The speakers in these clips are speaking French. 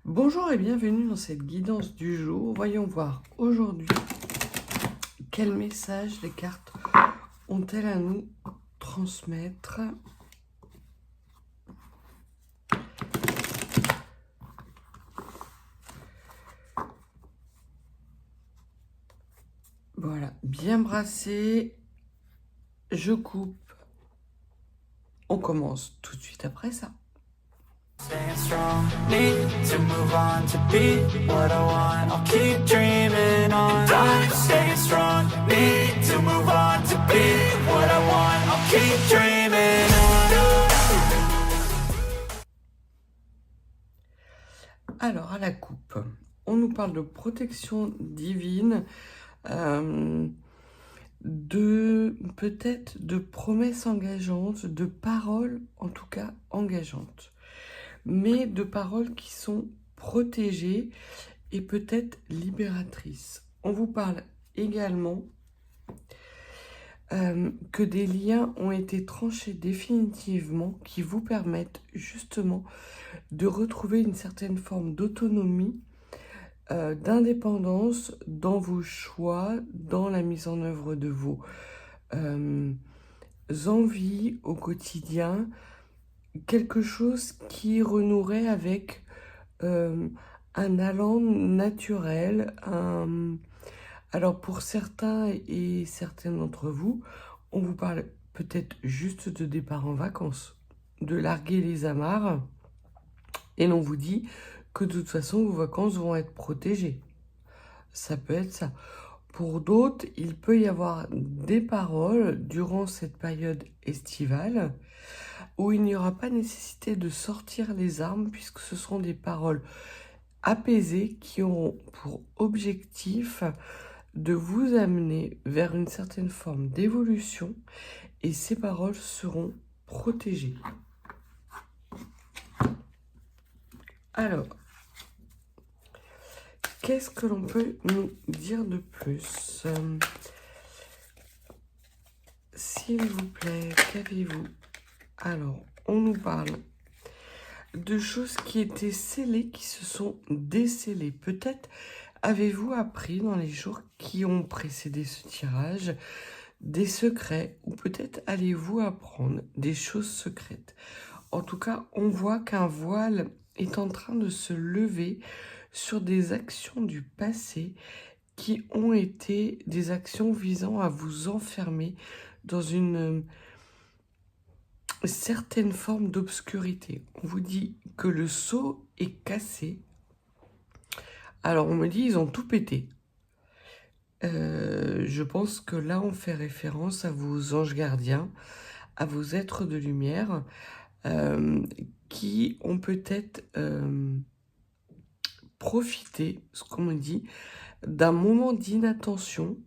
Bonjour et bienvenue dans cette guidance du jour. Voyons voir aujourd'hui quel message les cartes ont-elles à nous transmettre. Voilà, bien brassé. Je coupe. On commence tout de suite après ça. Staying strong, need to move on to be what I want. I'll keep dreaming on. I'm staying strong, need to move on to be what I want. I'll keep dreaming on. Alors, à la coupe, on nous parle de protection divine, peut-être de promesses engageantes, de paroles en tout cas engageantes, mais de paroles qui sont protégées et peut-être libératrices. On vous parle également que des liens ont été tranchés définitivement qui vous permettent justement de retrouver une certaine forme d'autonomie, d'indépendance dans vos choix, dans la mise en œuvre de vos envies au quotidien, quelque chose qui renouerait avec un allant naturel. Alors pour certains et certaines d'entre vous, on vous parle peut-être juste de départ en vacances, de larguer les amarres, et l'on vous dit que de toute façon vos vacances vont être protégées. Ça peut être ça. Pour d'autres, il peut y avoir des paroles durant cette période estivale où il n'y aura pas nécessité de sortir les armes puisque ce seront des paroles apaisées qui auront pour objectif de vous amener vers une certaine forme d'évolution et ces paroles seront protégées. Alors, qu'est-ce que l'on peut nous dire de plus? S'il vous plaît, qu'avez-vous? Alors, on nous parle de choses qui étaient scellées, qui se sont décellées. Peut-être avez-vous appris dans les jours qui ont précédé ce tirage des secrets, ou peut-être allez-vous apprendre des choses secrètes. En tout cas, on voit qu'un voile est en train de se lever sur des actions du passé qui ont été des actions visant à vous enfermer dans une certaine forme d'obscurité. On vous dit que le seau est cassé. Alors on me dit ils ont tout pété. Je pense que là on fait référence à vos anges gardiens, à vos êtres de lumière, qui ont peut-être profité, ce qu'on me dit, d'un moment d'inattention.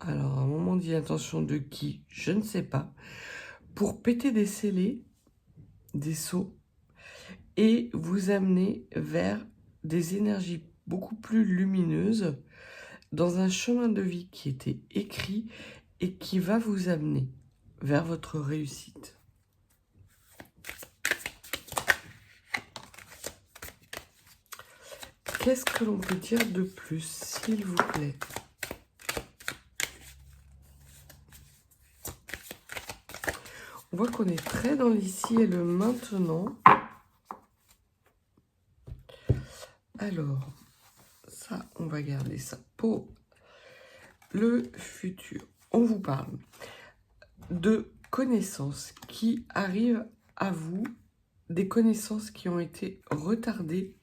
Alors un moment d'inattention de qui? Je ne sais pas. Pour péter des scellés, des seaux, et vous amener vers des énergies beaucoup plus lumineuses dans un chemin de vie qui était écrit et qui va vous amener vers votre réussite. Qu'est-ce que l'on peut dire de plus, s'il vous plaît? On voit qu'on est très dans l'ici et le maintenant. Alors, ça, on va garder ça pour le futur. On vous parle de connaissances qui arrivent à vous, des connaissances qui ont été retardées,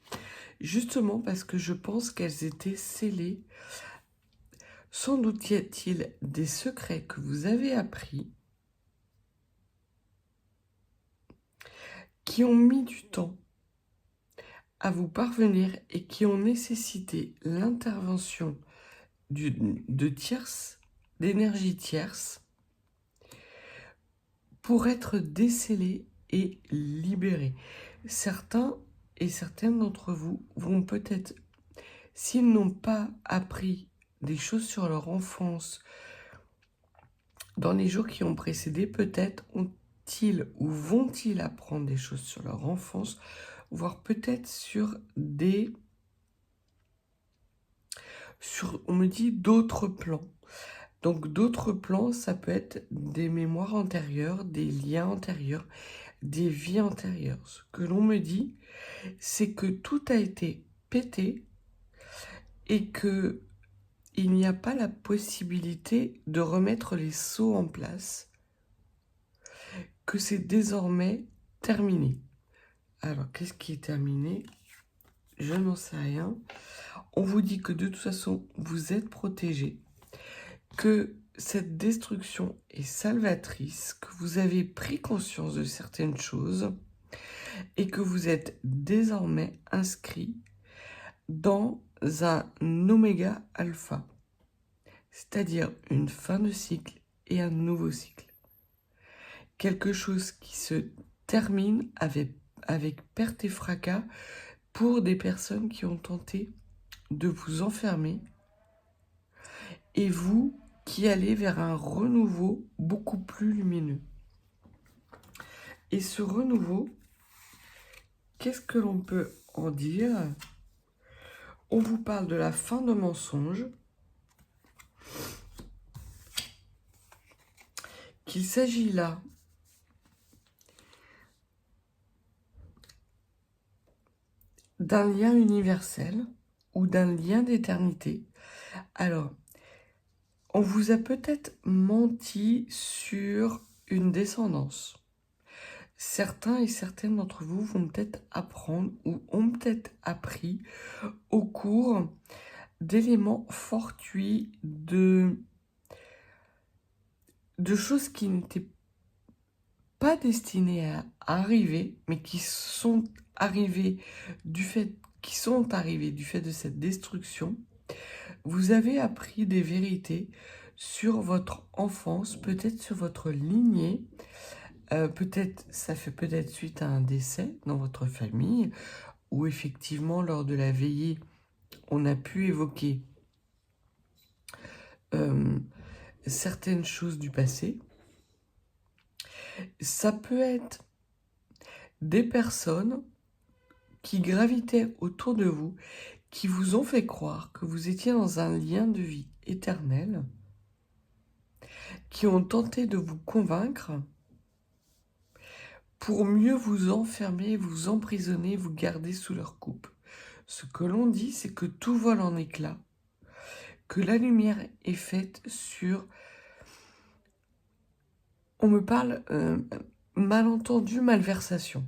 justement parce que je pense qu'elles étaient scellées. Sans doute y a-t-il des secrets que vous avez appris qui ont mis du temps à vous parvenir et qui ont nécessité l'intervention de tierces, d'énergie tierce, pour être décelés et libérés. Certains et certaines d'entre vous vont peut-être, s'ils n'ont pas appris des choses sur leur enfance dans les jours qui ont précédé, peut-être ont-ils ou vont-ils apprendre des choses sur leur enfance voire peut-être on me dit d'autres plans. Donc d'autres plans, ça peut être des mémoires antérieures, des liens antérieurs, des vies antérieures. Ce que l'on me dit, c'est que tout a été pété et que il n'y a pas la possibilité de remettre les sceaux en place, que c'est désormais terminé. Alors, qu'est-ce qui est terminé? Je n'en sais rien. On vous dit que de toute façon, vous êtes protégé, que cette destruction est salvatrice, que vous avez pris conscience de certaines choses et que vous êtes désormais inscrit dans un oméga alpha, c'est-à-dire une fin de cycle et un nouveau cycle. Quelque chose qui se termine avec perte et fracas pour des personnes qui ont tenté de vous enfermer et vous qui allez vers un renouveau beaucoup plus lumineux. Et ce renouveau, qu'est-ce que l'on peut en dire? On vous parle de la fin de mensonge, qu'il s'agit là d'un lien universel ou d'un lien d'éternité. Alors, on vous a peut-être menti sur une descendance. Certains et certaines d'entre vous vont peut-être apprendre ou ont peut-être appris au cours d'éléments fortuits, de choses qui n'étaient pas destinées à arriver, mais qui sont arrivées du fait de cette destruction. Vous avez appris des vérités sur votre enfance, peut-être sur votre lignée, ça fait peut-être suite à un décès dans votre famille, où effectivement lors de la veillée, on a pu évoquer certaines choses du passé. Ça peut être des personnes qui gravitaient autour de vous, qui vous ont fait croire que vous étiez dans un lien de vie éternel, qui ont tenté de vous convaincre pour mieux vous enfermer, vous emprisonner, vous garder sous leur coupe. Ce que l'on dit, c'est que tout vole en éclats, que la lumière est faite sur... On me parle malentendu, malversation.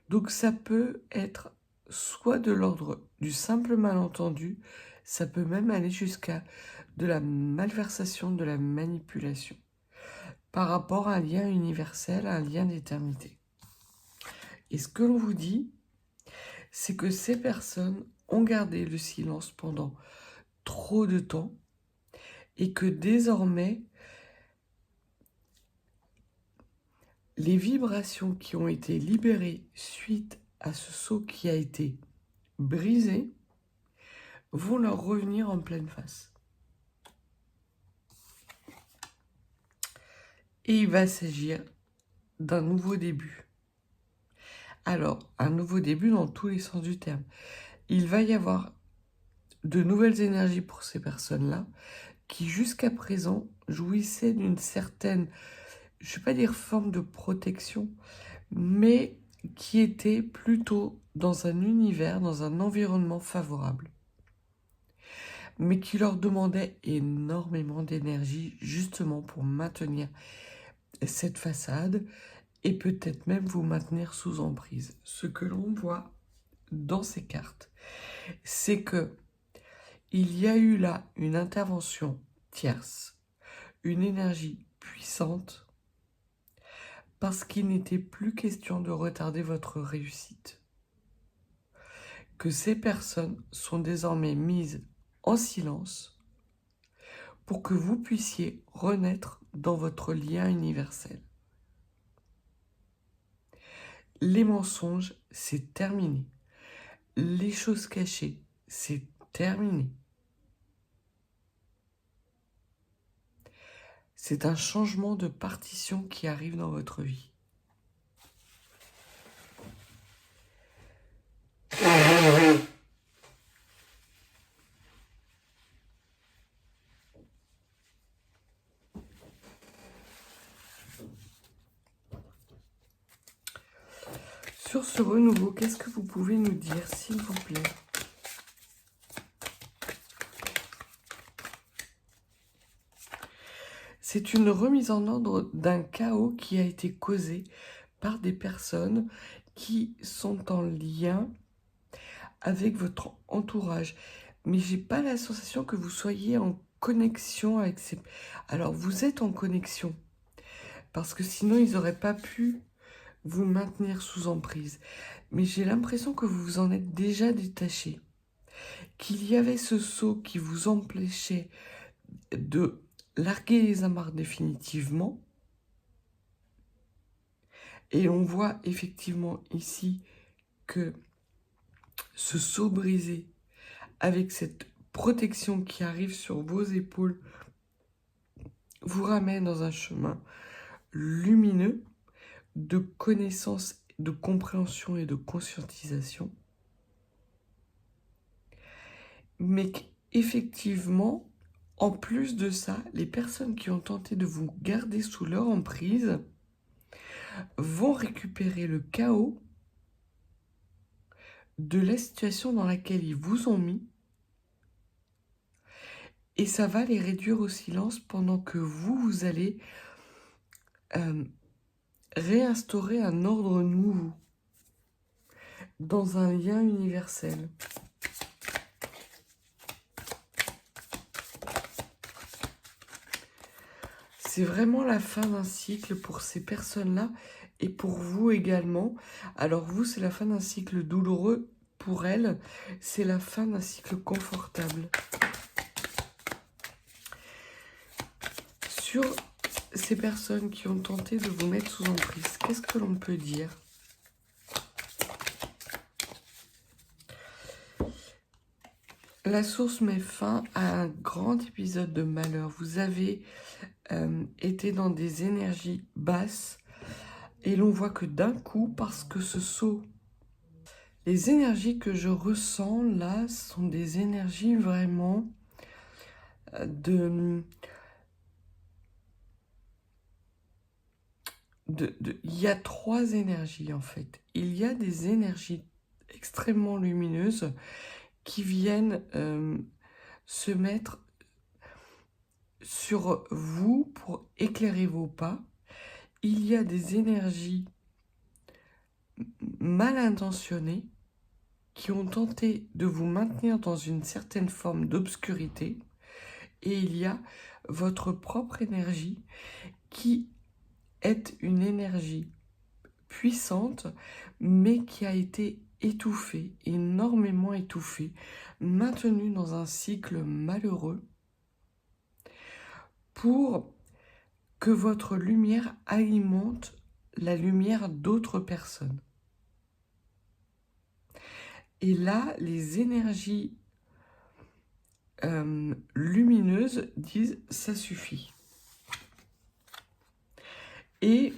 Donc ça peut être soit de l'ordre du simple malentendu, ça peut même aller jusqu'à de la malversation, de la manipulation, par rapport à un lien universel, à un lien d'éternité. Et ce que l'on vous dit, c'est que ces personnes ont gardé le silence pendant trop de temps et que désormais, les vibrations qui ont été libérées suite à ce sceau qui a été brisé vont leur revenir en pleine face. Et il va s'agir d'un nouveau début. Alors, un nouveau début dans tous les sens du terme. Il va y avoir de nouvelles énergies pour ces personnes-là qui jusqu'à présent jouissaient d'une certaine, je ne vais pas dire forme de protection, mais qui étaient plutôt dans un univers, dans un environnement favorable, mais qui leur demandait énormément d'énergie justement pour maintenir cette façade et peut-être même vous maintenir sous emprise. Ce que l'on voit dans ces cartes, c'est que il y a eu là une intervention tierce, une énergie puissante, parce qu'il n'était plus question de retarder votre réussite. Que ces personnes sont désormais mises en silence pour que vous puissiez renaître dans votre lien universel. Les mensonges, c'est terminé. Les choses cachées, c'est terminé. C'est un changement de partition qui arrive dans votre vie. ce renouveau, qu'est-ce que vous pouvez nous dire, s'il vous plaît? C'est une remise en ordre d'un chaos qui a été causé par des personnes qui sont en lien avec votre entourage. Mais j'ai pas la sensation que vous soyez en connexion avec ces... Alors, vous êtes en connexion, parce que sinon, ils n'auraient pas pu vous maintenir sous emprise. Mais j'ai l'impression que vous vous en êtes déjà détaché, qu'il y avait ce sceau qui vous empêchait de larguer les amarres définitivement. Et on voit effectivement ici que ce sceau brisé, avec cette protection qui arrive sur vos épaules, vous ramène dans un chemin lumineux de connaissance, de compréhension et de conscientisation. Mais qu'effectivement, en plus de ça, les personnes qui ont tenté de vous garder sous leur emprise vont récupérer le chaos de la situation dans laquelle ils vous ont mis, et ça va les réduire au silence pendant que vous allez réinstaurer un ordre nouveau dans un lien universel. C'est vraiment la fin d'un cycle pour ces personnes-là et pour vous également. Alors vous, c'est la fin d'un cycle douloureux. Pour elles, c'est la fin d'un cycle confortable. Sur ces personnes qui ont tenté de vous mettre sous emprise, qu'est-ce que l'on peut dire? La source met fin à un grand épisode de malheur. Vous avez été dans des énergies basses et l'on voit que d'un coup, parce que ce saut, les énergies que je ressens là sont des énergies vraiment il y a 3 énergies en fait. Il y a des énergies extrêmement lumineuses qui viennent se mettre sur vous pour éclairer vos pas. Il y a des énergies mal intentionnées qui ont tenté de vous maintenir dans une certaine forme d'obscurité. Et il y a votre propre énergie qui est une énergie puissante, mais qui a été étouffée, énormément étouffée, maintenue dans un cycle malheureux pour que votre lumière alimente la lumière d'autres personnes. Et là, les énergies lumineuses disent « ça suffit ». Et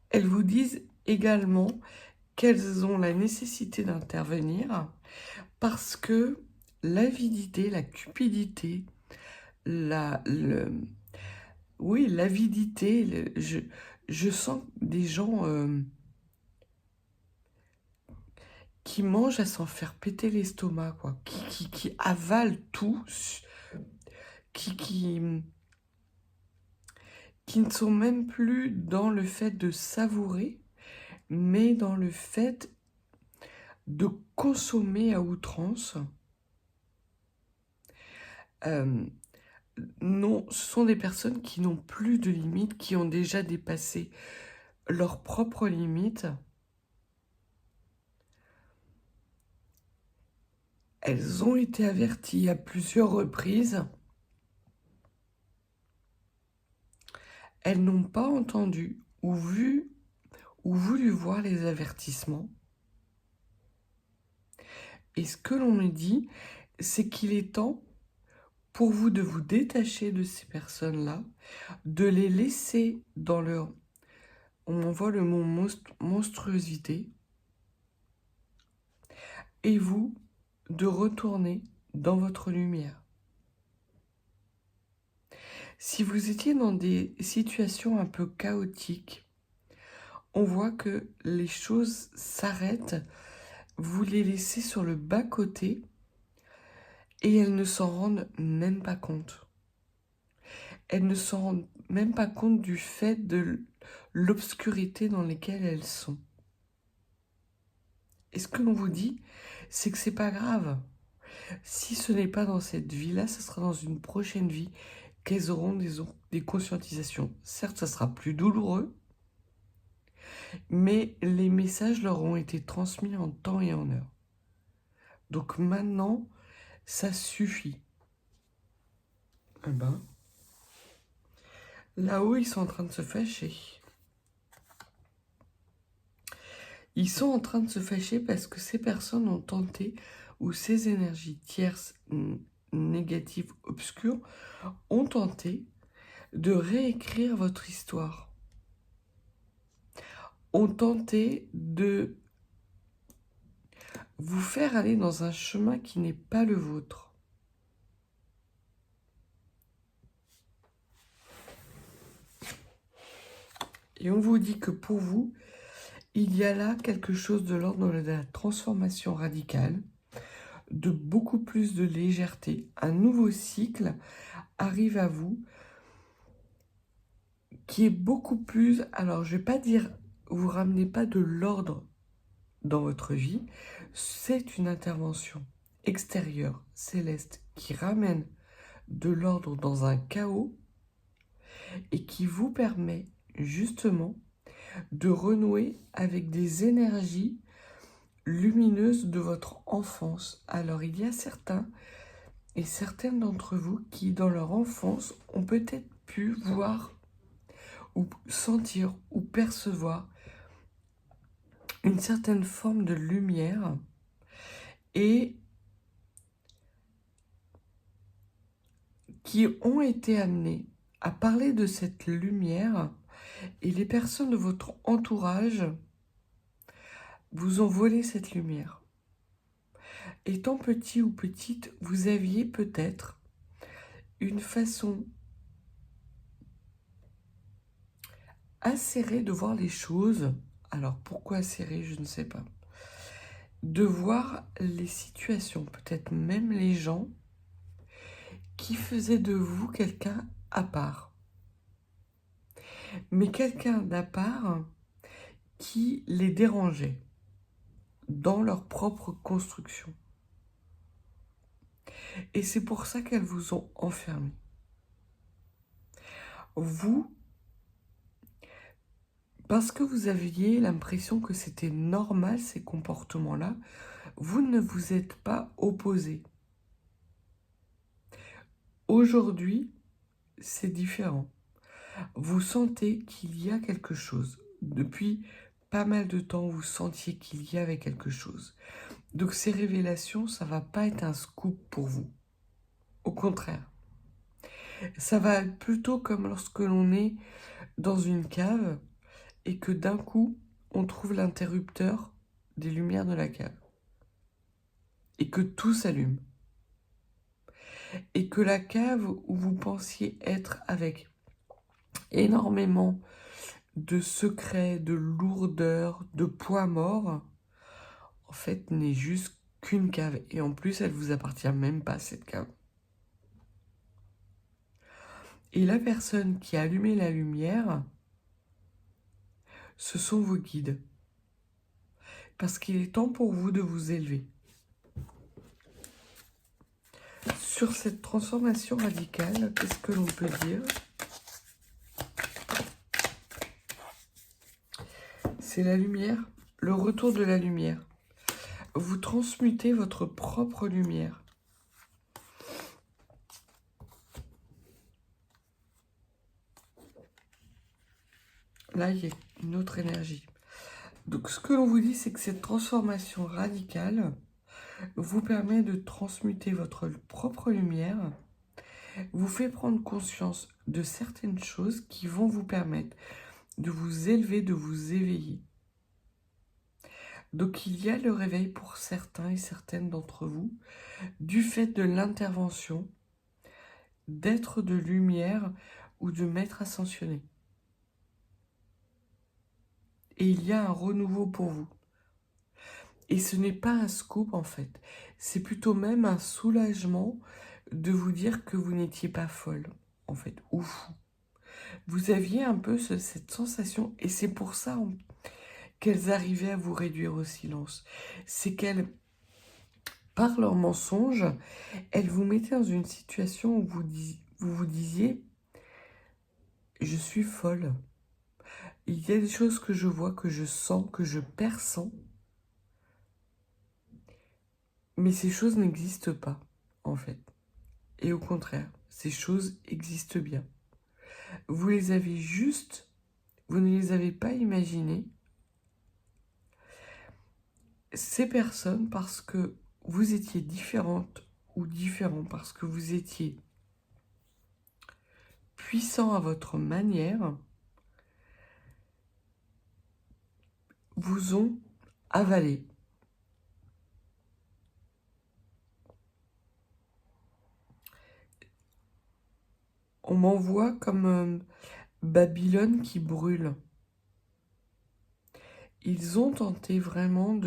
elles vous disent également qu'elles ont la nécessité d'intervenir parce que l'avidité, la cupidité, l'avidité, je sens des gens qui mangent à s'en faire péter l'estomac, quoi, qui avalent tout, qui ne sont même plus dans le fait de savourer, mais dans le fait de consommer à outrance. Non, ce sont des personnes qui n'ont plus de limites, qui ont déjà dépassé leurs propres limites. Elles ont été averties à plusieurs reprises. Elles n'ont pas entendu ou vu ou voulu voir les avertissements. Et ce que l'on me dit, c'est qu'il est temps pour vous de vous détacher de ces personnes-là, de les laisser dans leur... On m'envoie le mot monstruosité. Et vous, de retourner dans votre lumière. Si vous étiez dans des situations un peu chaotiques, on voit que les choses s'arrêtent, vous les laissez sur le bas-côté et elles ne s'en rendent même pas compte. Elles ne s'en rendent même pas compte du fait de l'obscurité dans laquelle elles sont. Et ce que l'on vous dit, c'est que c'est pas grave. Si ce n'est pas dans cette vie-là, ce sera dans une prochaine vie qu'elles auront des conscientisations. Certes, ça sera plus douloureux, mais les messages leur ont été transmis en temps et en heure. Donc maintenant, ça suffit. Eh ben, là-haut, ils sont en train de se fâcher. Ils sont en train de se fâcher parce que ces personnes ont tenté, ou ces énergies tierces négatives, obscures, ont tenté de réécrire votre histoire. Ont tenté de vous faire aller dans un chemin qui n'est pas le vôtre. Et on vous dit que pour vous, il y a là quelque chose de l'ordre de la transformation radicale, de beaucoup plus de légèreté. Un nouveau cycle arrive à vous qui est beaucoup plus... Alors, je ne vais pas dire, vous ramenez pas de l'ordre dans votre vie, c'est une intervention extérieure, céleste, qui ramène de l'ordre dans un chaos et qui vous permet justement de renouer avec des énergies lumineuses de votre enfance. Alors il y a certains et certaines d'entre vous qui dans leur enfance ont peut-être pu voir ou sentir ou percevoir une certaine forme de lumière et qui ont été amenés à parler de cette lumière, et les personnes de votre entourage vous ont volé cette lumière. Étant petit ou petite, vous aviez peut-être une façon acérée de voir les choses. Alors pourquoi acérée, je ne sais pas. De voir les situations, peut-être même les gens qui faisaient de vous quelqu'un à part. Mais quelqu'un d'à part qui les dérangeait dans leur propre construction. Et c'est pour ça qu'elles vous ont enfermé. Vous, parce que vous aviez l'impression que c'était normal ces comportements-là, vous ne vous êtes pas opposé. Aujourd'hui, c'est différent. Vous sentez qu'il y a quelque chose. Depuis pas mal de temps, vous sentiez qu'il y avait quelque chose. Donc ces révélations, ça ne va pas être un scoop pour vous. Au contraire. Ça va être plutôt comme lorsque l'on est dans une cave et que d'un coup, on trouve l'interrupteur des lumières de la cave. Et que tout s'allume. Et que la cave où vous pensiez être avec énormément de secrets, de lourdeur, de poids mort, en fait, n'est juste qu'une cave. Et en plus, elle ne vous appartient même pas, cette cave. Et la personne qui a allumé la lumière, ce sont vos guides. Parce qu'il est temps pour vous de vous élever. Sur cette transformation radicale, qu'est-ce que l'on peut dire ? C'est la lumière, le retour de la lumière. Vous transmutez votre propre lumière. Là, il y a une autre énergie. Donc, ce que l'on vous dit, c'est que cette transformation radicale vous permet de transmuter votre propre lumière, vous fait prendre conscience de certaines choses qui vont vous permettre de vous élever, de vous éveiller. Donc, il y a le réveil pour certains et certaines d'entre vous, du fait de l'intervention d'êtres de lumière ou de maîtres ascensionnés. et il y a un renouveau pour vous. Et ce n'est pas un scoop en fait, c'est plutôt même un soulagement de vous dire que vous n'étiez pas folle en fait, ou fou. Vous aviez un peu cette sensation, et c'est pour ça qu'elles arrivaient à vous réduire au silence. C'est qu'elles, par leurs mensonges, elles vous mettaient dans une situation où vous disiez « je suis folle ». Il y a des choses que je vois, que je sens, que je perçois, mais ces choses n'existent pas, en fait. Et au contraire, ces choses existent bien. Vous les avez juste, vous ne les avez pas imaginées, ces personnes, parce que vous étiez différente ou différent, parce que vous étiez puissant à votre manière, vous ont avalé. On m'envoie comme Babylone qui brûle. Ils ont tenté vraiment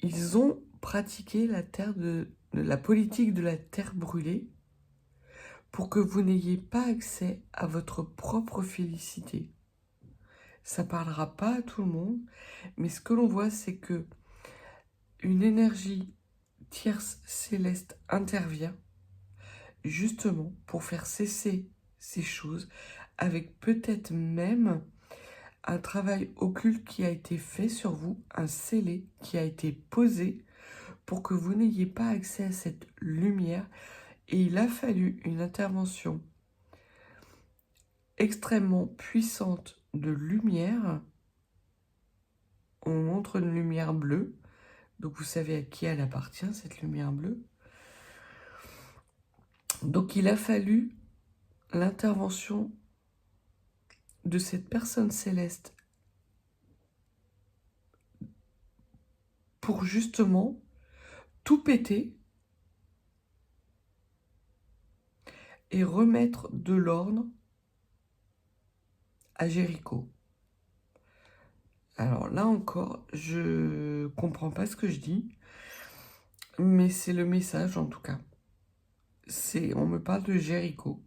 Ils ont pratiqué la politique de la terre brûlée pour que vous n'ayez pas accès à votre propre félicité. Ça ne parlera pas à tout le monde, mais ce que l'on voit, c'est que une énergie tierce céleste intervient justement pour faire cesser ces choses, avec peut-être même un travail occulte qui a été fait sur vous, un scellé qui a été posé pour que vous n'ayez pas accès à cette lumière. Et il a fallu une intervention extrêmement puissante de lumière. On montre une lumière bleue, donc vous savez à qui elle appartient, cette lumière bleue. Donc il a fallu l'intervention de cette personne céleste pour justement tout péter et remettre de l'ordre à Jéricho. Alors là encore, je comprends pas ce que je dis, mais c'est le message en tout cas. On me parle de Jéricho,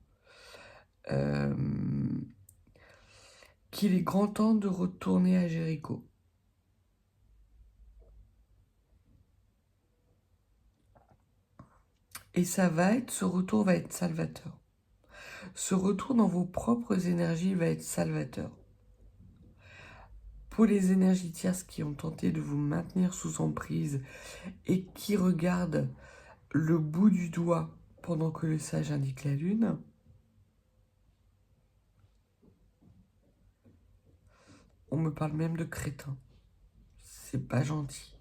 qu'il est grand temps de retourner à Jéricho. Et ce retour va être salvateur. Ce retour dans vos propres énergies va être salvateur. Pour les énergies tierces qui ont tenté de vous maintenir sous emprise et qui regardent le bout du doigt pendant que le sage indique la lune, on me parle même de crétin. C'est pas gentil.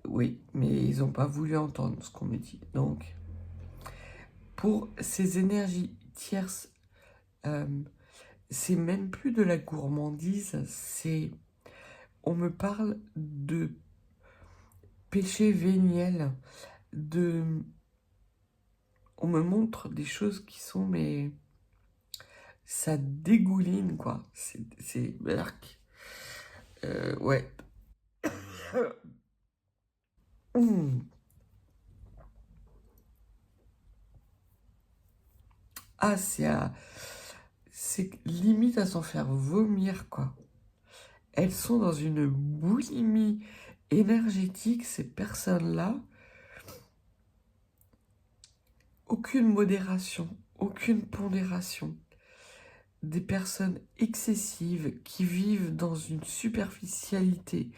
Oui, mais ils n'ont pas voulu entendre ce qu'on me dit. Donc, pour ces énergies tierces, c'est même plus de la gourmandise, on me parle de péché véniel, on me montre des choses qui sont, mais ça dégouline, quoi. C'est berk. Ouais. Ah, c'est limite à s'en faire vomir, quoi. Elles sont dans une boulimie énergétique, ces personnes-là. Aucune modération, aucune pondération. Des personnes excessives qui vivent dans une superficialité,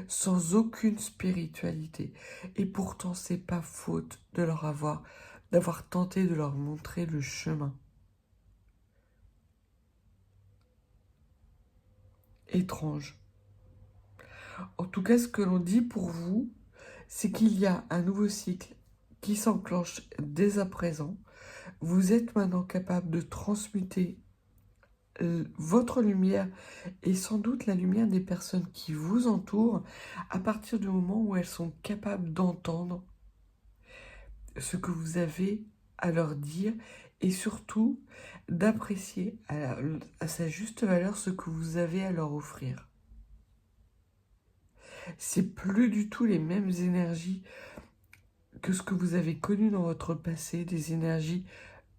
sans aucune spiritualité. Et pourtant, c'est pas faute de d'avoir tenté de leur montrer le chemin. Étrange. En tout cas, ce que l'on dit pour vous, c'est qu'il y a un nouveau cycle qui s'enclenche dès à présent. Vous êtes maintenant capable de transmuter votre lumière et sans doute la lumière des personnes qui vous entourent à partir du moment où elles sont capables d'entendre ce que vous avez à leur dire, et surtout d'apprécier à sa juste valeur ce que vous avez à leur offrir. C'est plus du tout les mêmes énergies que ce que vous avez connu dans votre passé, des énergies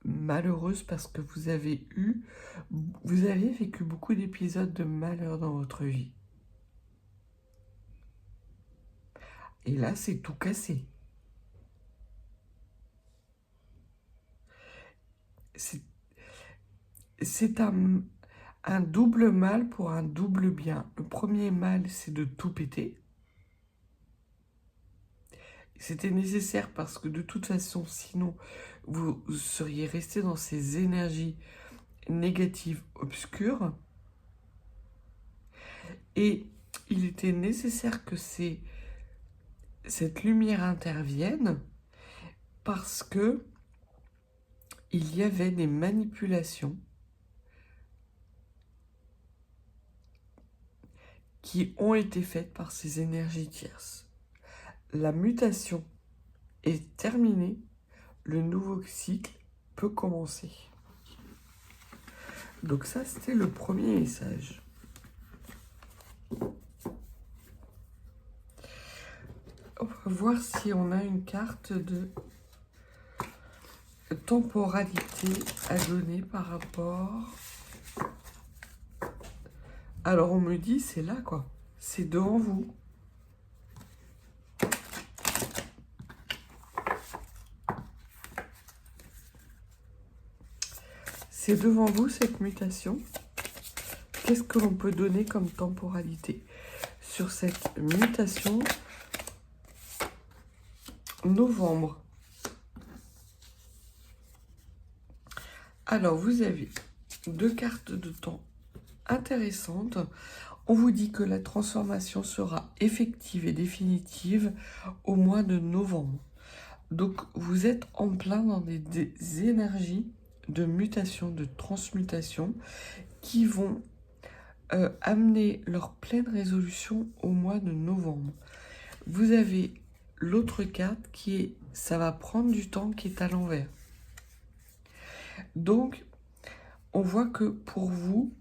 malheureuses parce que vous avez vécu beaucoup d'épisodes de malheur dans votre vie. Et là, c'est tout cassé. C'est un double mal pour un double bien. Le premier mal, c'est de tout péter. C'était nécessaire parce que de toute façon, sinon, vous seriez resté dans ces énergies négatives obscures. Et il était nécessaire que cette lumière intervienne parce que il y avait des manipulations qui ont été faites par ces énergies tierces. La mutation est terminée, le nouveau cycle peut commencer. Donc ça, c'était le premier message. On va voir si on a une carte de temporalité à donner par rapport... Alors on me dit, c'est là quoi, c'est devant vous. C'est devant vous cette mutation. Qu'est-ce que l'on peut donner comme temporalité sur cette mutation? Novembre. Alors vous avez deux cartes de temps intéressantes. On vous dit que la transformation sera effective et définitive au mois de novembre. Donc vous êtes en plein dans des énergies de mutation, de transmutation qui vont amener leur pleine résolution au mois de novembre. Vous avez l'autre carte qui est « ça va prendre du temps » qui est à l'envers. Donc, on voit que pour vous,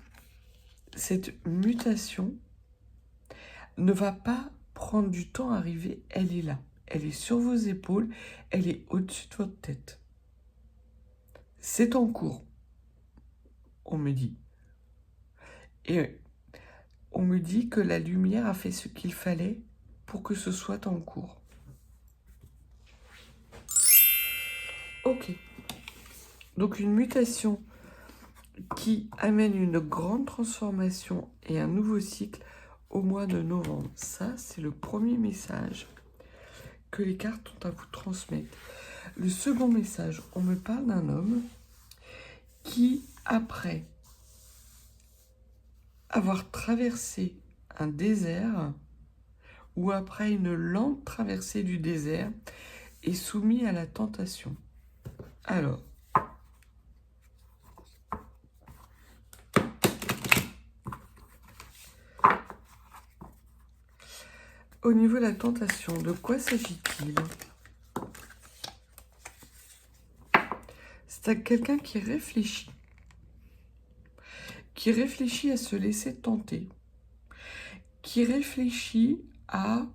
cette mutation ne va pas prendre du temps à arriver, elle est là. Elle est sur vos épaules, elle est au-dessus de votre tête. C'est en cours, on me dit. Et on me dit que la lumière a fait ce qu'il fallait pour que ce soit en cours. Ok. Donc une mutation qui amène une grande transformation et un nouveau cycle au mois de novembre. Ça, c'est le premier message que les cartes ont à vous transmettre. Le second message, on me parle d'un homme qui, après avoir traversé un désert ou après une lente traversée du désert, est soumis à la tentation. Alors, au niveau de la tentation, de quoi s'agit-il? C'est à quelqu'un qui réfléchit à se laisser tenter, qui réfléchit à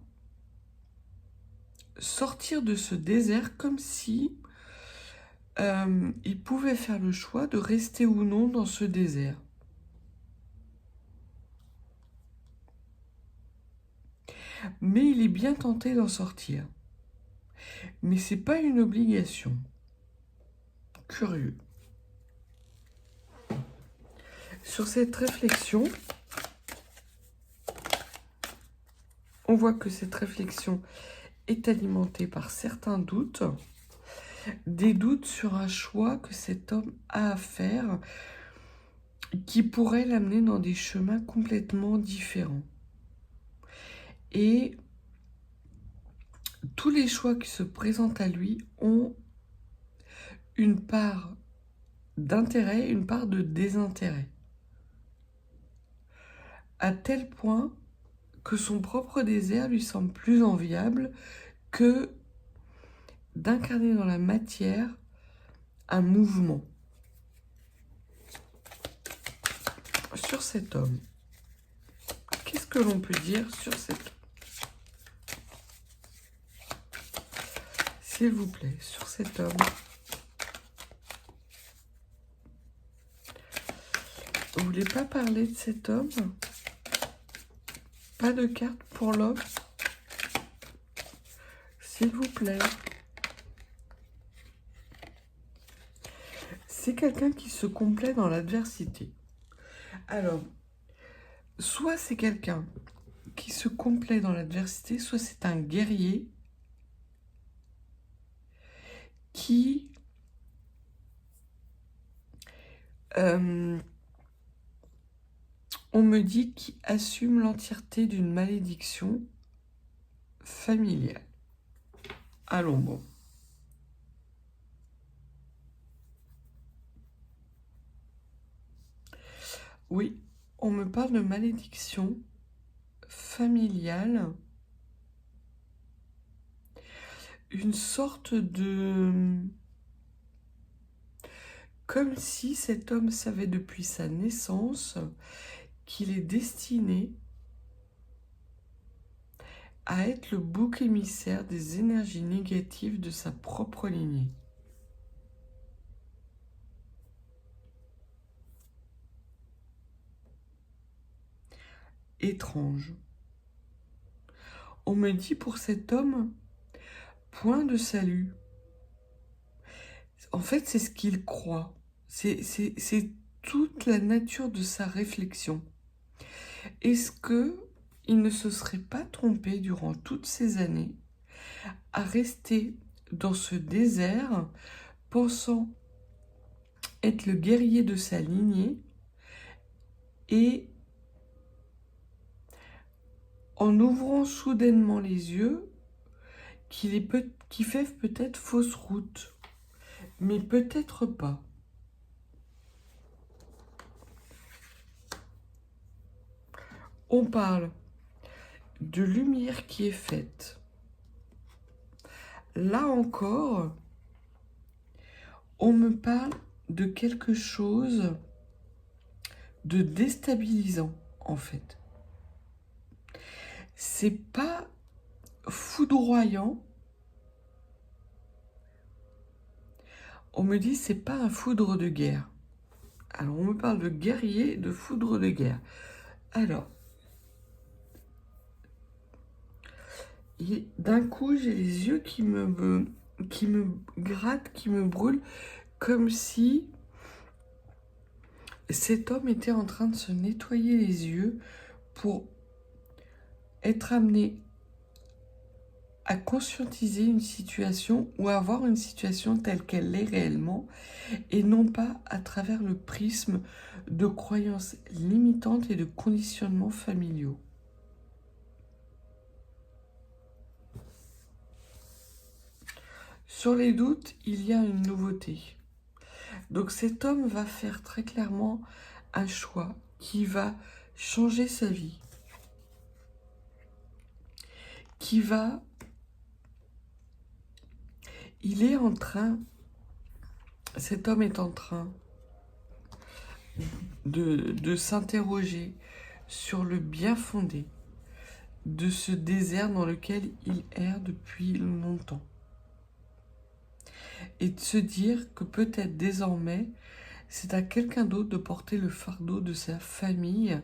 sortir de ce désert comme si il pouvait faire le choix de rester ou non dans ce désert. Mais il est bien tenté d'en sortir. Mais c'est pas une obligation. Curieux. Sur cette réflexion, on voit que cette réflexion est alimentée par certains doutes, des doutes sur un choix que cet homme a à faire qui pourrait l'amener dans des chemins complètement différents. Et tous les choix qui se présentent à lui ont une part d'intérêt, une part de désintérêt. À tel point que son propre désert lui semble plus enviable que d'incarner dans la matière un mouvement. sur cet homme. Qu'est-ce que l'on peut dire sur cet homme? S'il vous plaît, sur cet homme. Vous voulez pas parler de cet homme? Pas de carte pour l'homme? S'il vous plaît. C'est quelqu'un qui se complaît dans l'adversité. Alors, soit c'est quelqu'un qui se complaît dans l'adversité, soit c'est un guerrier qui on me dit qu'il assume l'entièreté d'une malédiction familiale. Allons bon. Oui, on me parle de malédiction familiale. Une sorte de... Comme si cet homme savait depuis sa naissance qu'il est destiné à être le bouc émissaire des énergies négatives de sa propre lignée. Étrange. On me dit pour cet homme, point de salut. En fait, c'est ce qu'il croit. C'est toute la nature de sa réflexion. Est-ce qu'il ne se serait pas trompé durant toutes ces années à rester dans ce désert, pensant être le guerrier de sa lignée et en ouvrant soudainement les yeux, qu'il fait peut-être fausse route, mais peut-être pas. On parle de lumière qui est faite. Là encore, on me parle de quelque chose de déstabilisant, en fait. C'est pas foudroyant. On me dit c'est pas un foudre de guerre. Alors on me parle de guerrier, de foudre de guerre. Alors, d'un coup j'ai les yeux qui me grattent, qui me brûlent, comme si cet homme était en train de se nettoyer les yeux pour être amené à conscientiser une situation ou à voir une situation telle qu'elle est réellement et non pas à travers le prisme de croyances limitantes et de conditionnements familiaux. Sur les doutes, il y a une nouveauté. Donc cet homme va faire très clairement un choix qui va changer sa vie, qui va... cet homme est en train de s'interroger sur le bien fondé de ce désert dans lequel il erre depuis longtemps. Et de se dire que peut-être désormais, c'est à quelqu'un d'autre de porter le fardeau de sa famille.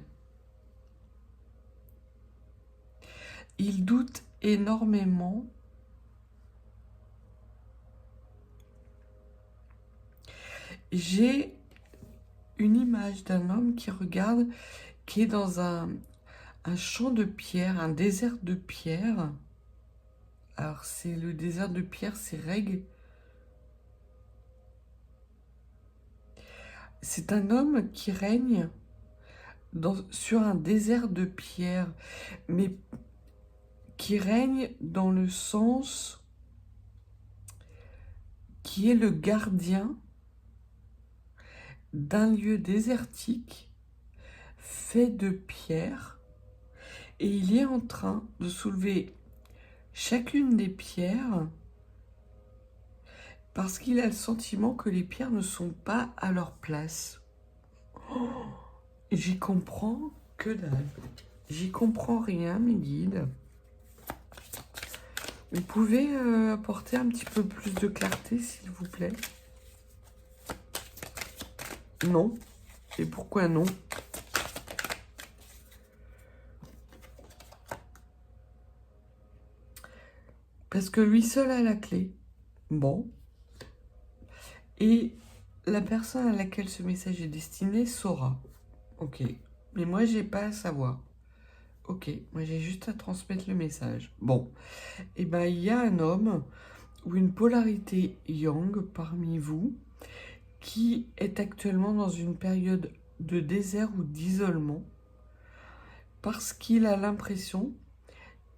Il doute énormément. J'ai une image d'un homme qui regarde, qui est dans un champ de pierre, un désert de pierre. Alors c'est le désert de pierre, c'est Reg. C'est un homme qui règne sur un désert de pierre, mais qui règne dans le sens qui est le gardien d'un lieu désertique fait de pierre, et il est en train de soulever chacune des pierres parce qu'il a le sentiment que les pierres ne sont pas à leur place. Oh, J'y comprends que dalle. J'y comprends rien, mes guides. Vous pouvez apporter un petit peu plus de clarté, s'il vous plaît? Non. Et pourquoi non? Parce que lui seul a la clé. Bon. Et la personne à laquelle ce message est destiné saura. Ok. Mais moi, j'ai pas à savoir. Ok. Moi, j'ai juste à transmettre le message. Bon. Et ben, il y a un homme ou une polarité yang parmi vous qui est actuellement dans une période de désert ou d'isolement parce qu'il a l'impression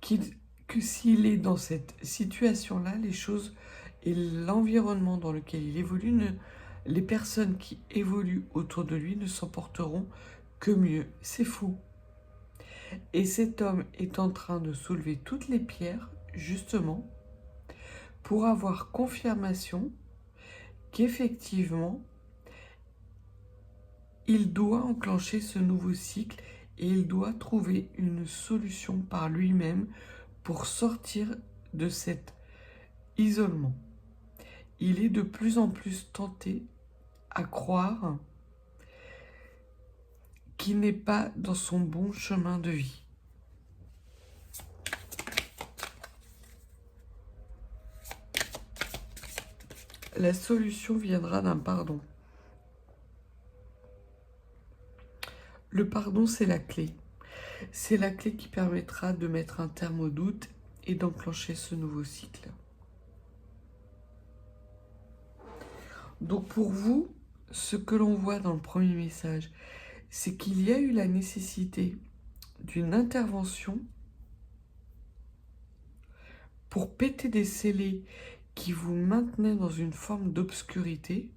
que s'il est dans cette situation-là, les choses et l'environnement dans lequel il évolue, les personnes qui évoluent autour de lui ne s'en porteront que mieux. C'est fou. Et cet homme est en train de soulever toutes les pierres, justement, pour avoir confirmation qu'effectivement, il doit enclencher ce nouveau cycle et il doit trouver une solution par lui-même pour sortir de cet isolement. Il est de plus en plus tenté à croire qu'il n'est pas dans son bon chemin de vie. La solution viendra d'un pardon. Le pardon, c'est la clé. C'est la clé qui permettra de mettre un terme au doute et d'enclencher ce nouveau cycle. Donc pour vous, ce que l'on voit dans le premier message, c'est qu'il y a eu la nécessité d'une intervention pour péter des scellés qui vous maintenaient dans une forme d'obscurité.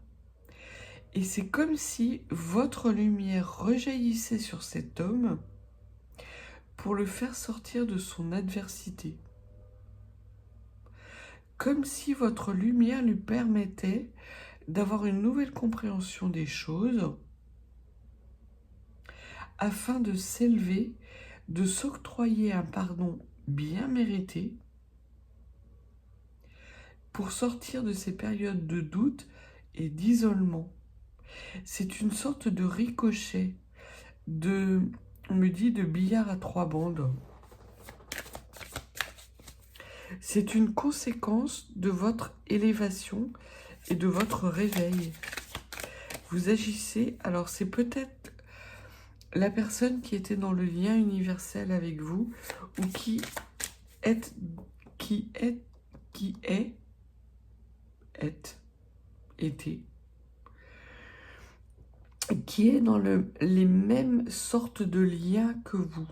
Et c'est comme si votre lumière rejaillissait sur cet homme pour le faire sortir de son adversité. Comme si votre lumière lui permettait d'avoir une nouvelle compréhension des choses afin de s'élever, de s'octroyer un pardon bien mérité pour sortir de ces périodes de doute et d'isolement. C'est une sorte de ricochet, on me dit, de billard à 3 bandes. C'est une conséquence de votre élévation et de votre réveil. Vous agissez, alors c'est peut-être la personne qui était dans le lien universel avec vous ou qui est dans les mêmes sortes de liens que vous.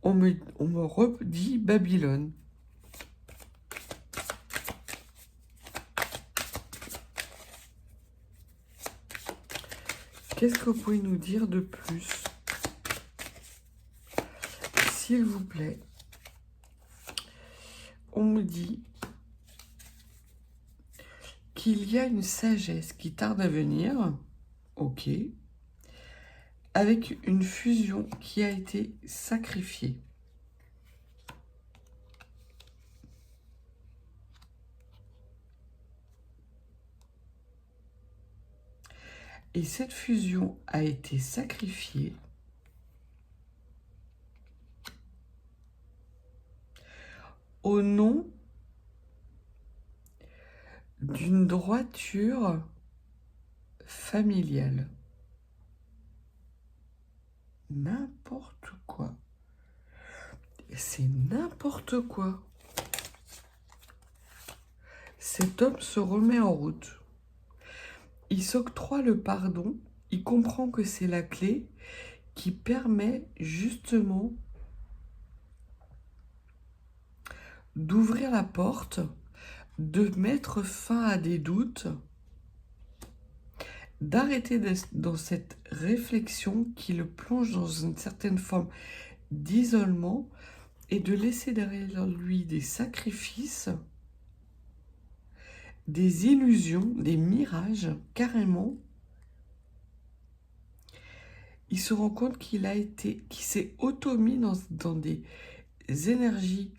On me redit Babylone. Qu'est-ce que vous pouvez nous dire de plus, s'il vous plaît? On me dit qu'il y a une sagesse qui tarde à venir, ok, avec une fusion qui a été sacrifiée. Et cette fusion a été sacrifiée au nom d'une droiture familiale. N'importe quoi. C'est n'importe quoi. Cet homme se remet en route. Il s'octroie le pardon. Il comprend que c'est la clé qui permet justement d'ouvrir la porte, de mettre fin à des doutes, d'arrêter dans cette réflexion qui le plonge dans une certaine forme d'isolement et de laisser derrière lui des sacrifices, des illusions, des mirages, carrément. il se rend compte qu'il s'est auto-mis dans des énergies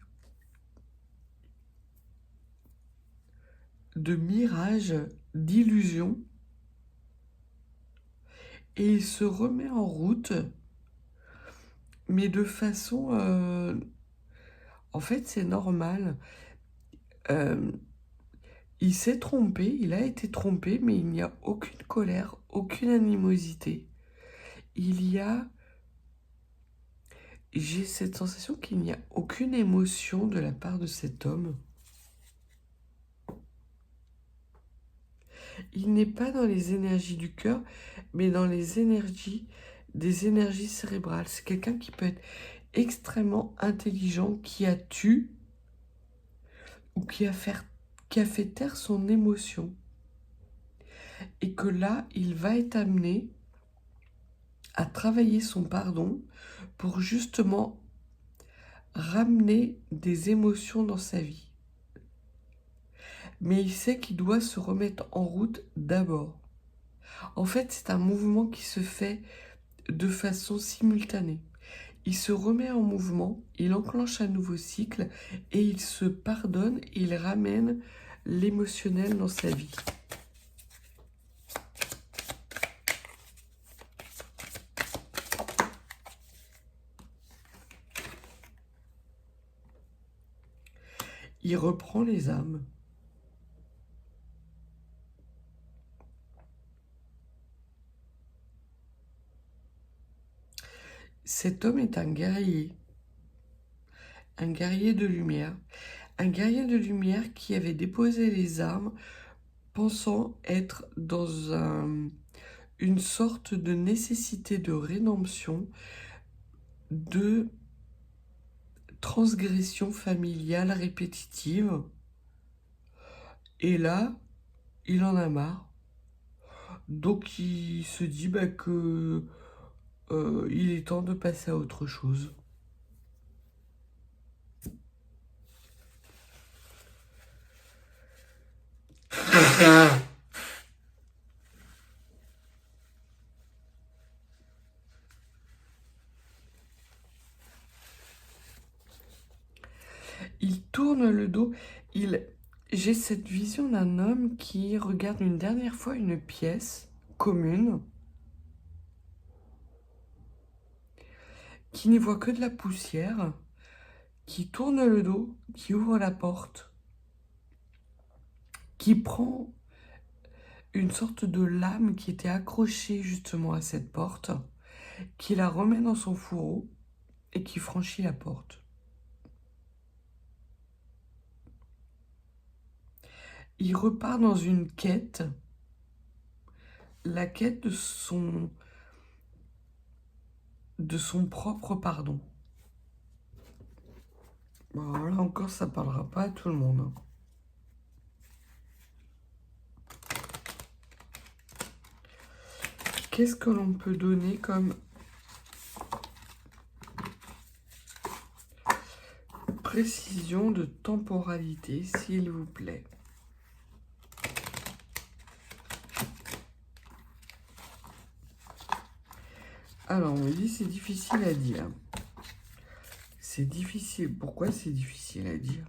de mirage, d'illusion, et il se remet en route, mais de façon... en fait, c'est normal. Il s'est trompé, il a été trompé, mais il n'y a aucune colère, aucune animosité. J'ai cette sensation qu'il n'y a aucune émotion de la part de cet homme. Il n'est pas dans les énergies du cœur, mais dans des énergies cérébrales. C'est quelqu'un qui peut être extrêmement intelligent, qui a tué ou qui a fait taire son émotion. Et que là, il va être amené à travailler son pardon pour justement ramener des émotions dans sa vie. Mais il sait qu'il doit se remettre en route d'abord. En fait, c'est un mouvement qui se fait de façon simultanée. Il se remet en mouvement, il enclenche un nouveau cycle et il se pardonne, il ramène l'émotionnel dans sa vie. Il reprend les âmes. Cet homme est un guerrier de lumière, un guerrier de lumière qui avait déposé les armes pensant être dans une sorte de nécessité de rédemption, de transgression familiale répétitive. Et là, il en a marre. Donc il se dit que il est temps de passer à autre chose. Il tourne le dos. J'ai cette vision d'un homme qui regarde une dernière fois une pièce commune, qui n'y voit que de la poussière, qui tourne le dos, qui ouvre la porte, qui prend une sorte de lame qui était accrochée justement à cette porte, qui la remet dans son fourreau et qui franchit la porte. Il repart dans une quête, la quête de son propre pardon. Bon, là encore, ça parlera pas à tout le monde. Qu'est-ce que l'on peut donner comme précision de temporalité, s'il vous plaît? Alors, on me dit c'est difficile à dire. C'est difficile. Pourquoi c'est difficile à dire?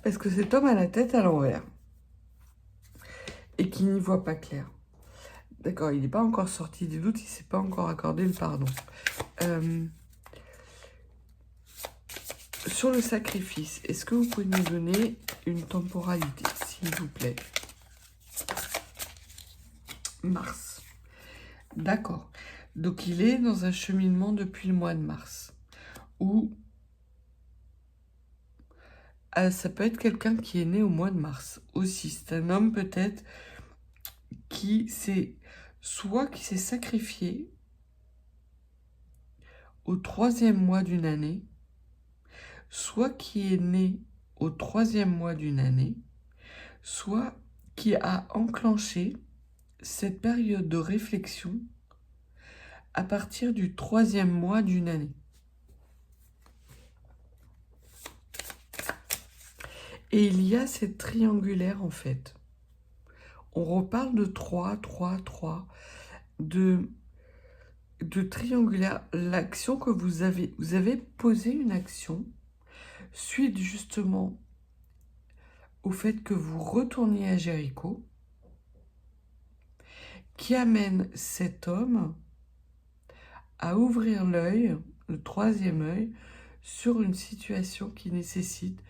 Parce que cet homme a la tête à l'envers. Et qui n'y voit pas clair. D'accord, il n'est pas encore sorti des doutes, il ne s'est pas encore accordé le pardon. Sur le sacrifice, est-ce que vous pouvez nous donner une temporalité, s'il vous plaît? Mars. D'accord. Donc, il est dans un cheminement depuis le mois de mars. Ou ça peut être quelqu'un qui est né au mois de mars aussi. C'est un homme peut-être qui s'est sacrifié au 3e mois d'une année, soit qui est né au 3e mois d'une année, soit qui a enclenché cette période de réflexion à partir du 3e mois d'une année. Et il y a cette triangulaire en fait. On reparle de 3, 3, 3, de triangulaire. L'action que vous avez posé une action suite justement au fait que vous retourniez à Jéricho, qui amène cet homme à ouvrir l'œil, le 3e œil, sur une situation qui nécessite,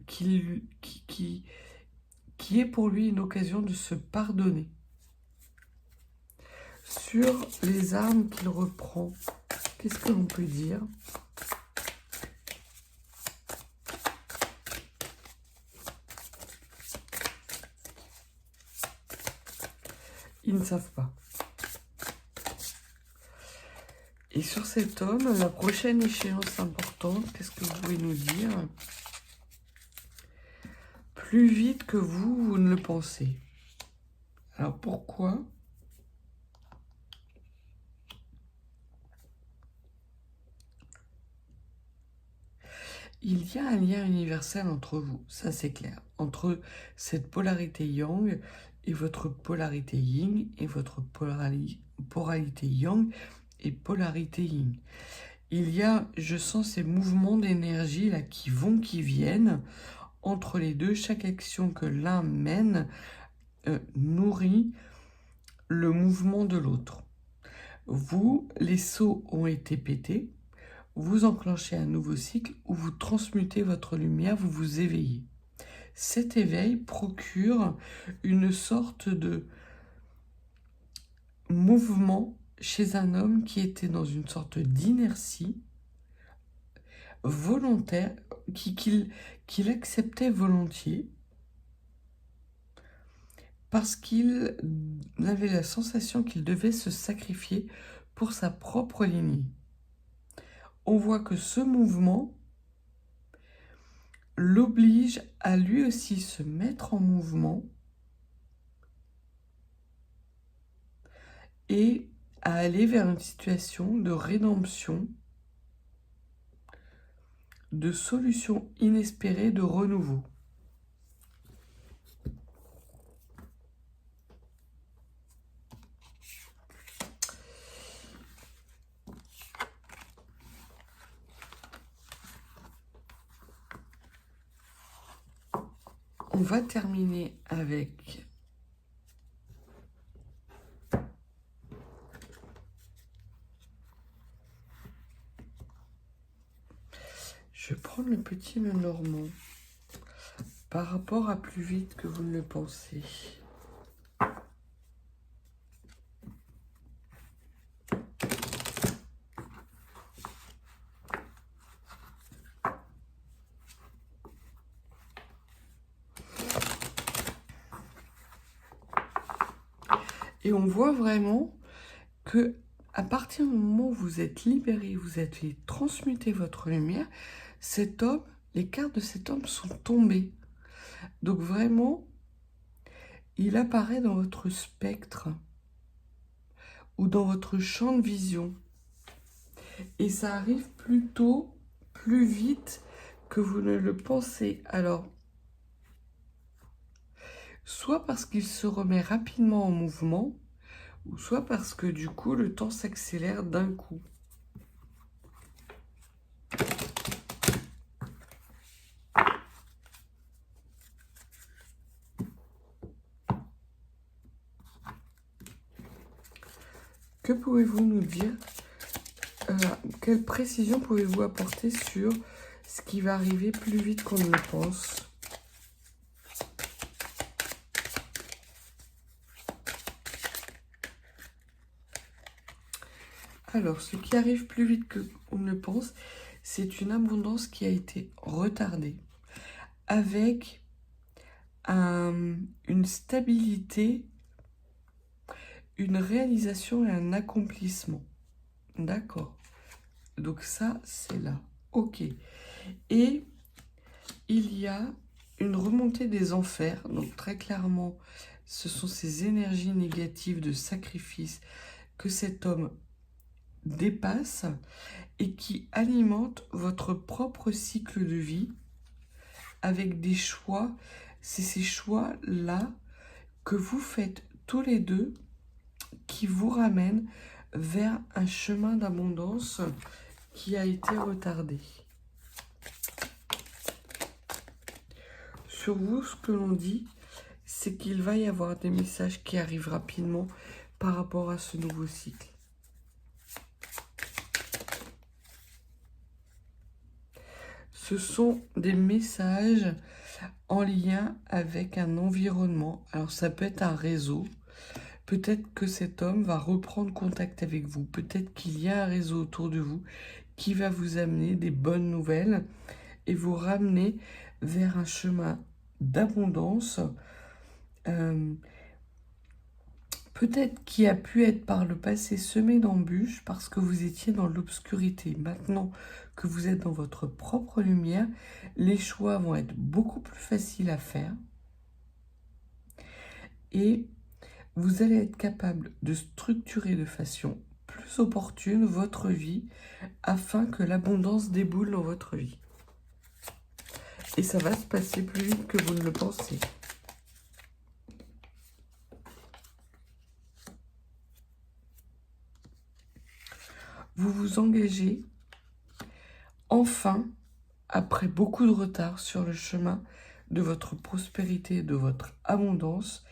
qui est pour lui une occasion de se pardonner. Sur les armes qu'il reprend, qu'est-ce que l'on peut dire ? Ils ne savent pas. Et sur cet homme, la prochaine échéance importante, qu'est-ce que vous pouvez nous dire ? Plus vite que vous ne le pensez. Alors pourquoi ? Il y a un lien universel entre vous, ça c'est clair, entre cette polarité yang et votre polarité yin, et votre polarité yang et polarité yin. Il y a, je sens ces mouvements d'énergie là qui vont, qui viennent entre les deux. Chaque action que l'un mène nourrit le mouvement de l'autre. Vous, les seaux ont été pétés. Vous enclenchez un nouveau cycle où vous transmutez votre lumière, vous vous éveillez. Cet éveil procure une sorte de mouvement chez un homme qui était dans une sorte d'inertie volontaire, qu'il acceptait volontiers, parce qu'il avait la sensation qu'il devait se sacrifier pour sa propre lignée. On voit que ce mouvement l'oblige à lui aussi se mettre en mouvement et à aller vers une situation de rédemption, de solution inespérée, de renouveau. On va terminer avec je vais prendre le petit Lenormand par rapport à plus vite que vous ne le pensez. Et on voit vraiment que à partir du moment où vous êtes libéré, vous êtes fait transmuter votre lumière, cet homme, les cartes de cet homme sont tombées. Donc vraiment, il apparaît dans votre spectre ou dans votre champ de vision. Et ça arrive plutôt plus vite que vous ne le pensez. Alors, soit parce qu'il se remet rapidement en mouvement, ou soit parce que du coup, le temps s'accélère d'un coup. Que pouvez-vous nous dire? Quelle précision pouvez-vous apporter sur ce qui va arriver plus vite qu'on ne le pense? Alors, ce qui arrive plus vite qu'on ne le pense, c'est une abondance qui a été retardée, avec une stabilité, une réalisation et un accomplissement. D'accord. Donc ça, c'est là. Ok. Et il y a une remontée des enfers. Donc très clairement, ce sont ces énergies négatives de sacrifice que cet homme dépasse et qui alimente votre propre cycle de vie avec des choix. C'est ces choix-là que vous faites tous les deux qui vous ramène vers un chemin d'abondance qui a été retardé. Sur vous, ce que l'on dit, c'est qu'il va y avoir des messages qui arrivent rapidement par rapport à ce nouveau cycle. Ce sont des messages en lien avec un environnement. Alors ça peut être un réseau. Peut-être que cet homme va reprendre contact avec vous. Peut-être qu'il y a un réseau autour de vous qui va vous amener des bonnes nouvelles et vous ramener vers un chemin d'abondance. Peut-être qui a pu être par le passé semé d'embûches parce que vous étiez dans l'obscurité. Maintenant que vous êtes dans votre propre lumière, les choix vont être beaucoup plus faciles à faire. Et vous allez être capable de structurer de façon plus opportune votre vie afin que l'abondance déboule dans votre vie. Et ça va se passer plus vite que vous ne le pensez. Vous vous engagez enfin, après beaucoup de retard sur le chemin de votre prospérité, de votre abondance,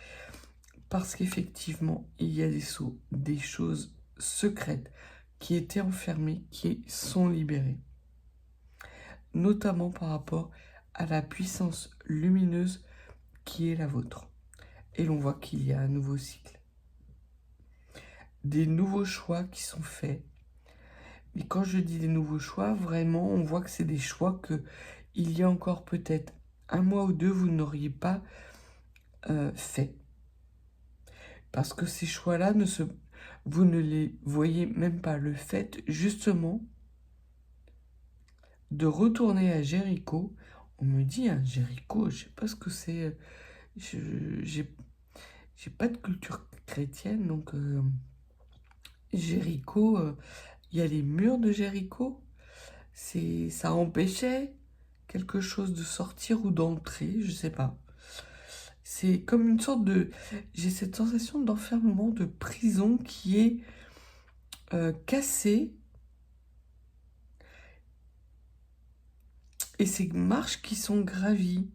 parce qu'effectivement, il y a des choses secrètes qui étaient enfermées, qui sont libérées. Notamment par rapport à la puissance lumineuse qui est la vôtre. Et l'on voit qu'il y a un nouveau cycle. Des nouveaux choix qui sont faits. Mais quand je dis des nouveaux choix, vraiment, on voit que c'est des choix que il y a encore peut-être un mois ou deux, vous n'auriez pas fait. Parce que ces choix-là, vous ne les voyez même pas. Le fait, justement, de retourner à Jéricho. On me dit, hein, Jéricho, je sais pas ce que c'est. J'ai pas de culture chrétienne, donc Jéricho, il y a les murs de Jéricho. Ça empêchait quelque chose de sortir ou d'entrer, je sais pas. C'est comme une sorte de... J'ai cette sensation d'enfermement, de prison qui est cassée. Et ces marches qui sont gravies.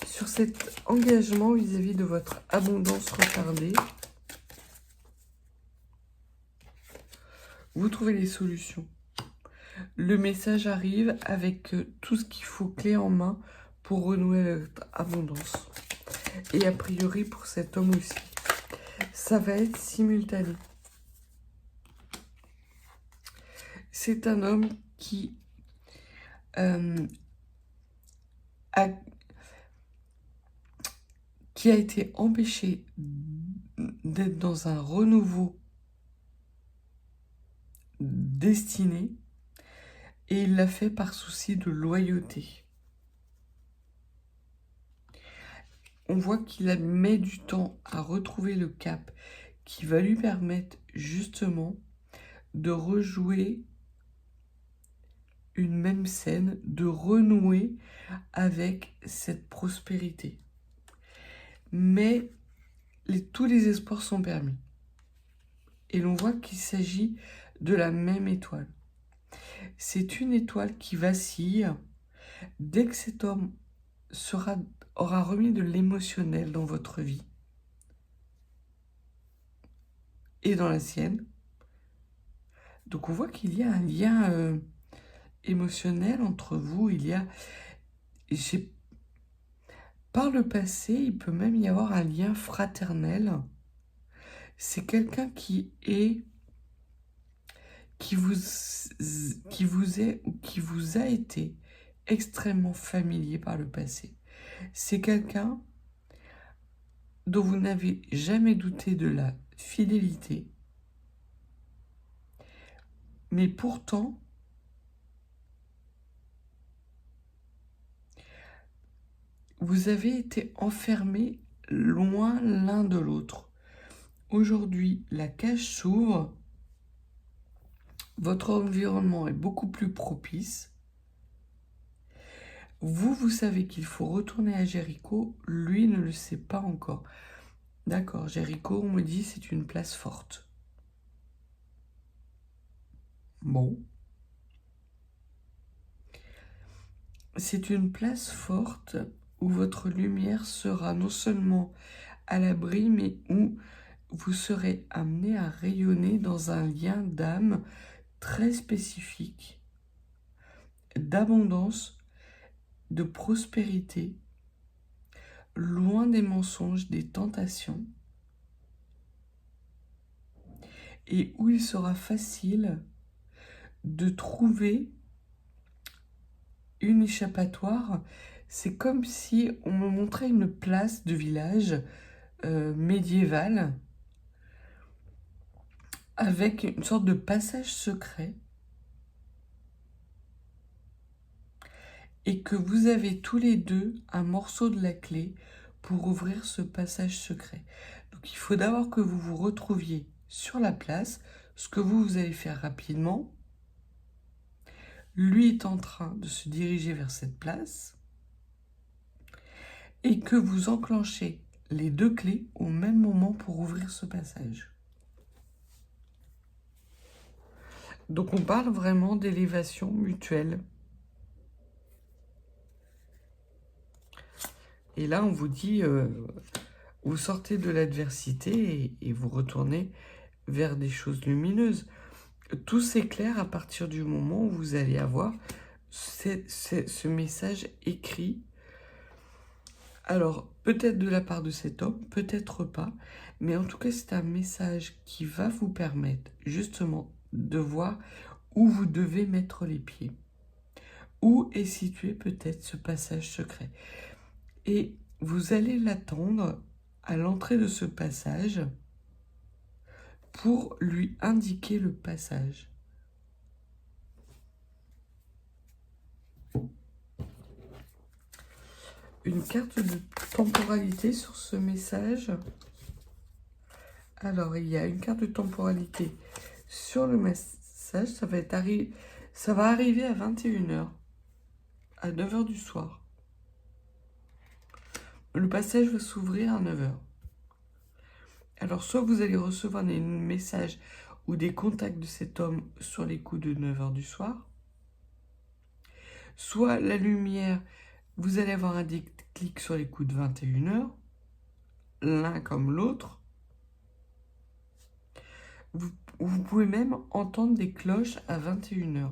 Sur cet engagement vis-à-vis de votre abondance retardée, vous trouvez les solutions. Le message arrive avec tout ce qu'il faut clé en main pour renouer votre abondance. Et a priori pour cet homme aussi. Ça va être simultané. C'est un homme qui a été empêché d'être dans un renouveau destiné et il l'a fait par souci de loyauté. On voit qu'il a mis du temps à retrouver le cap qui va lui permettre justement de rejouer une même scène, de renouer avec cette prospérité. Mais tous les espoirs sont permis. Et l'on voit qu'il s'agit de la même étoile. C'est une étoile qui vacille dès que cet homme aura remis de l'émotionnel dans votre vie et dans la sienne. Donc on voit qu'il y a un lien émotionnel entre vous. Par le passé, il peut même y avoir un lien fraternel. C'est quelqu'un qui vous est ou qui vous a été extrêmement familier par le passé. C'est quelqu'un dont vous n'avez jamais douté de la fidélité. Mais pourtant, vous avez été enfermés loin l'un de l'autre. Aujourd'hui, la cage s'ouvre. Votre environnement est beaucoup plus propice. Vous savez qu'il faut retourner à Jéricho, lui ne le sait pas encore. D'accord, Jéricho, on me dit, c'est une place forte. Bon. C'est une place forte où votre lumière sera non seulement à l'abri, mais où vous serez amené à rayonner dans un lien d'âme très spécifique, d'abondance, de prospérité, loin des mensonges, des tentations, et où il sera facile de trouver une échappatoire. C'est comme si on me montrait une place de village médiévale avec une sorte de passage secret et que vous avez tous les deux un morceau de la clé pour ouvrir ce passage secret. Donc il faut d'abord que vous vous retrouviez sur la place, ce que vous allez faire rapidement. Lui est en train de se diriger vers cette place et que vous enclenchez les deux clés au même moment pour ouvrir ce passage. Donc on parle vraiment d'élévation mutuelle. Et là, on vous dit, vous sortez de l'adversité et vous retournez vers des choses lumineuses. Tout s'éclaire à partir du moment où vous allez avoir ce message écrit. Alors, peut-être de la part de cet homme, peut-être pas, mais en tout cas, c'est un message qui va vous permettre justement de voir où vous devez mettre les pieds. Où est situé peut-être ce passage secret. Et vous allez l'attendre à l'entrée de ce passage pour lui indiquer le passage. Une carte de temporalité sur ce message. Alors, il y a une carte de temporalité sur le message. Ça va arriver à 21h, à 9h du soir. Le passage va s'ouvrir à 9h. Alors, soit vous allez recevoir des messages ou des contacts de cet homme sur les coups de 9h du soir, soit la lumière, vous allez avoir un déclic sur les coups de 21h, l'un comme l'autre. Vous pouvez même entendre des cloches à 21h.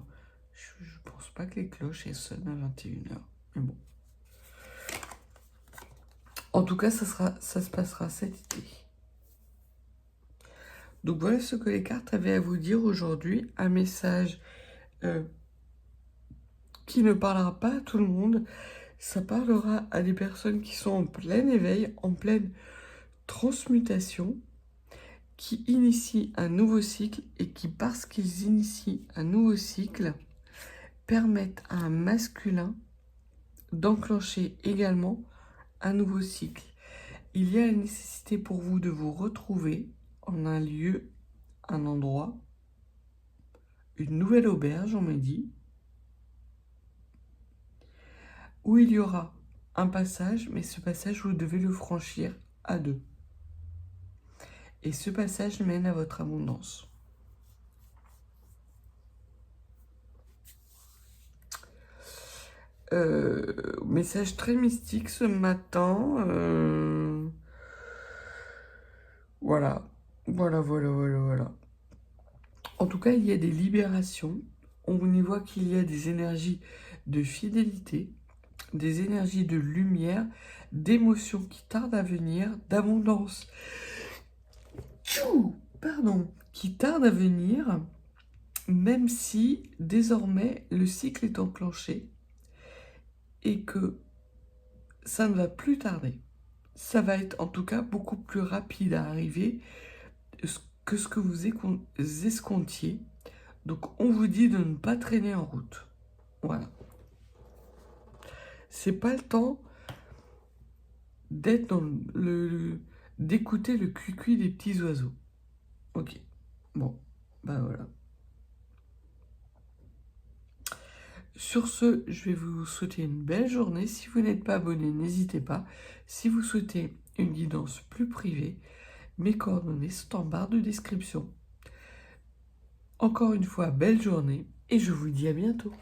Je ne pense pas que les cloches elles sonnent à 21h, mais bon. En tout cas, ça se passera cet été. Donc voilà ce que les cartes avaient à vous dire aujourd'hui. Un message qui ne parlera pas à tout le monde. Ça parlera à des personnes qui sont en plein éveil, en pleine transmutation, qui initient un nouveau cycle et qui, parce qu'ils initient un nouveau cycle, permettent à un masculin d'enclencher également un nouveau cycle. Il y a la nécessité pour vous de vous retrouver en un lieu, un endroit, une nouvelle auberge, on me dit, où il y aura un passage, mais ce passage, vous devez le franchir à deux. Et ce passage mène à votre abondance. Message très mystique ce matin. Voilà. En tout cas, il y a des libérations. On y voit qu'il y a des énergies de fidélité, des énergies de lumière, d'émotions qui tardent à venir, d'abondance. Qui tardent à venir, même si désormais le cycle est enclenché et que ça ne va plus tarder. Ça va être en tout cas beaucoup plus rapide à arriver que ce que vous escomptiez. Donc on vous dit de ne pas traîner en route. Voilà. C'est pas le temps d'être dans d'écouter le cuicui des petits oiseaux. Ok. Bon, bah voilà. Sur ce, je vais vous souhaiter une belle journée. Si vous n'êtes pas abonné, n'hésitez pas. Si vous souhaitez une guidance plus privée, mes coordonnées sont en barre de description. Encore une fois, belle journée et je vous dis à bientôt.